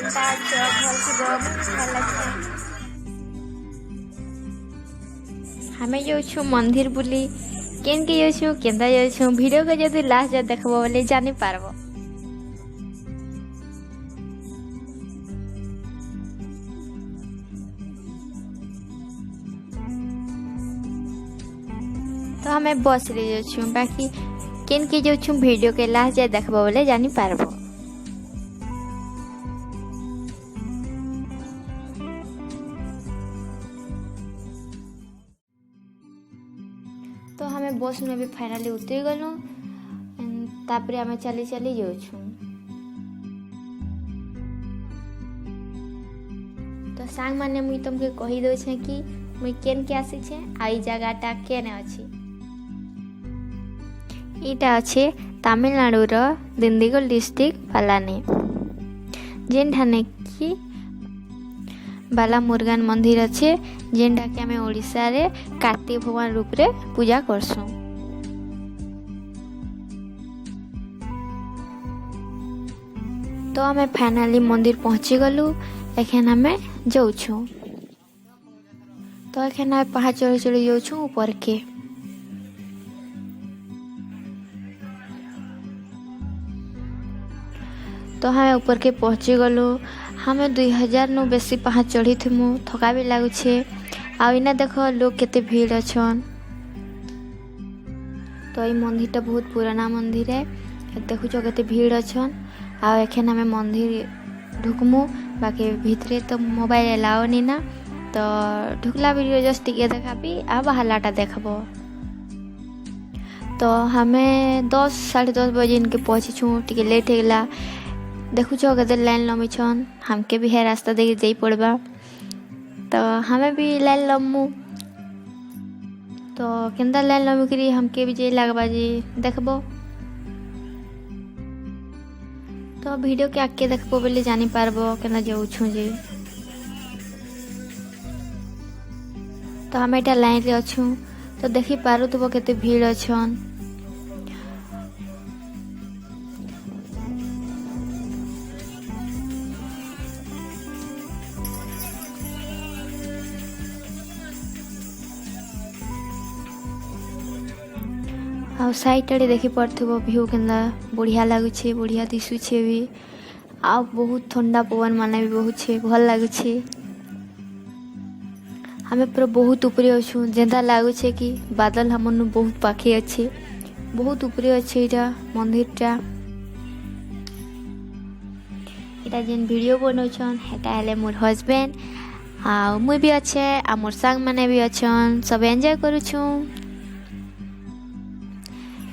କେନ୍ତା ଅଛ ଭଲ୍ ଥିବ ଭଲ୍ ଅଛେ। ଆମେ ଯାଉଛୁ ମନ୍ଦିର ବୁଲି କେନ୍କେ ଯାଉଛୁ କେନ୍ତା ଯାଉଛୁ ଭିଡ଼ିଓକେ ଯଦି ଲାଷ୍ଟ ଯାଏ ଦେଖ୍ବ ବୋଲେ ଜାଣିପାରବ। तो हमें बस रे जाऊँ बाकी केनके जाऊँ वीडियो के लास्ट जाए देखब बोले जानी पारब। तो हमें बस में भी फाइनली उतरी गलु तापरे हमें चली चली जाऊँ। तो सांग माने मुई तुमके कही दो छे कि मुई केन के आसी छे आई जगहटा केने अछि। इटा अच्छे तमिलनाडुर दिंडीगुल डिस्ट्रिक्ट पलानी जेन ठाने कि बाला मुर्गान मंदिर अच्छे जेनटा कि आमे ओडिशा रे कार्तिक भगवान रूप रे पूजा करसुं। तो आमे फाइनली मंदिर पहुंची गलु एखन आमे जाउछु। तो एखन आमे पहाड़ चढ़ी चढ़ी जाउछु ऊपर के। तो हमें ऊपर के पहुँची गलु हमें 2000 नु बेसी पहाड़ चढ़ी थिमु थका भी लागुछे। आ इना देख लोग केते भीड़ अछन। तो ये मंदिर बहुत पुराना मंदिर है देखु केते भीड़ अछन। आ एखन हमें मंदिर ढुकमु बाकी भीतरे तो मोबाइल अलाउ नहीं ना तो ढुकला वीडियो जस्ट टिके देखाबी आ बाहरलाटा देखबो। तो हमें 10 साढ़े 10 बजे इनके पहुँची छूँ टिके लेट होगला देखु के लाइन लमी छन हमके भी है रास्ता देखे जाई पड़बा। तो हमें भी लाइन लमु तो केंदा लाइन लमी करी हमके भी जाई लगबा जी देखबो। तो वीडियो के आके देखबो बोले जानी पारबो केना जाऊ छु जे। तो हमें एटा लाइन रे अछु तो देखि पारु तो केते भीड़ अछन। आ साइड आड़े देखी पड़ो व्यू केन्दा बढ़िया लगुचे बढ़िया दिशुचे भी आ बहुत ठंडा पवन माने भी बहुत छे भल लगुचे। हमें पूरा बहुत ऊपरे अच्छु जेंदा लगुचे कि बादल हमन बहुत पाखे अच्छे बहुत ऊपरे अच्छे इटा मंदिरटा। इटा जेन वीडियो बनौछन हेटा हेले मोर हस्बैंड आ मुई भी अच्छे आ मोर संग माने भी अच्छन सब एंजॉय करूछु।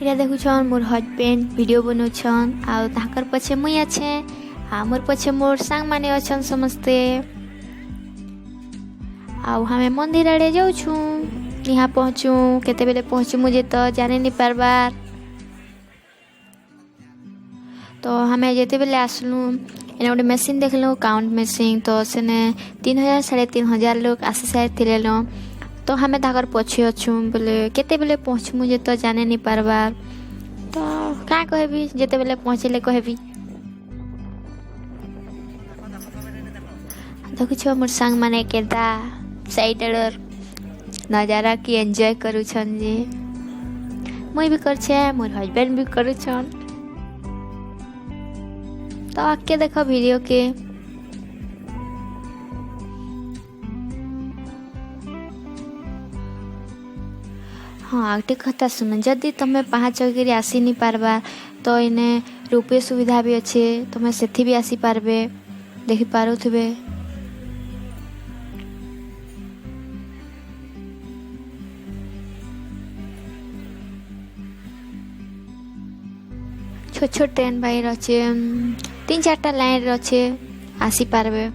इटा देखुछन मोर हस्बैंड वीडियो बनौछन आ ताकर पछे मुई अच्छे आ मोर पछे मोर संग माने अच्छन समस्ते। आ हमें मंदिर आड़े जाऊछु यहाँ पहुँचू केते बेले पहुँचू मुझे तो जाने नहीं पारबार। तो हमें जेते बेले आसलू एने गोटे मेसीन देखलु काउंट मेसीन तो सेने 3000 साढ़े 3000 लोग आसी सारे थिले लो। तो हमें ताकर पछे अच्छू बोले केते बेले पहुँचू मुझे तो जाने नहीं पारबार। तो क्या कहबी जेते बेले पहुँचले कहबी। देखुछ मोर संग माने केदा साइड आड़र नजारा की एंजॉय करूछन जे मुई भी करछे मोर हस्बैंड भी करूछन। तो आके देखो वीडियो के। हाँ आगटे कथा सुन जदि तुम्हें पहाड़ चढ़ आसी नहीं पारबा तो इने रुपये सुविधा भी अच्छे तुम्हें सेठी भी आसी पारबे देखि पारुथिबे। छोट छोट ट्रेन बाहर अच्छे 3-4टा लाइन अच्छे आसी पारबे।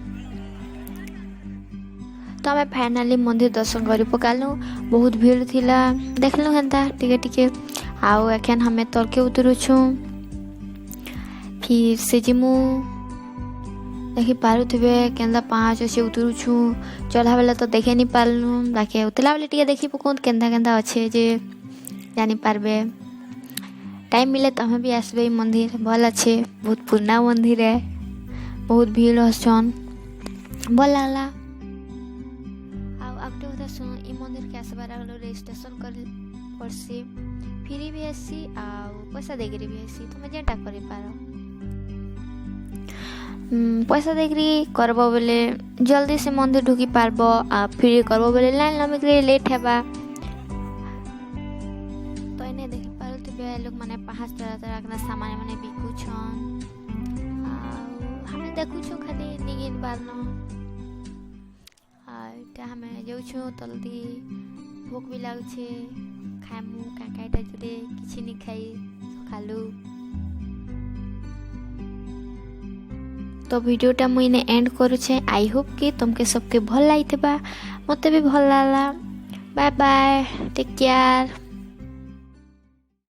तो आम फाइनाली मंदिर दर्शन कर पकालु बहुत भीड़ थिला देखलु हेन्ता टिके टिके आउ एखन हमें तलके उतरुछु फिर से जिमु देखि पारुथिबे केन्दा पाँच अच्छे उतरुछु चढ़ा बेला तो देखे नहीं पारलु बाकी उतला बेले टिके देखी पकुन केन्दा केन्दा अच्छे जे जानी पारबे। टाइम मिले तमें भी आसबे मंदिर भल अच्छे बहुत पुराना मंदिर है बहुत भीड़ हसन भल लागला। आउ गोटे कथा शुण ई मंदिर के आसबार रजिस्ट्रेशन कर पड़सी फ्री भी आसी आउ पैसा देकरी भी आसी तुम जेटा करि पारो। पैसा देकरी करबो बोले जल्दी से मंदिर ढुकी पारबो आ फ्री करबो बोले लाइन लम्बी लेट हेबा। तो इन्हें देख पारो तो लोग माने 5 तरह के सामान माने बिकु छन हमें देखु छु खाली निगिन बारनो आटा हमें जाउ छु तल्दी भूख भी लागु छे खामु काकाटा जदे किछि नि खाई सकालु। तो वीडियोटा मुई ने एंड करू छे। आई होप कि तुमके सबके भल लागितबा मते भी भल लागला। Bye bye take care.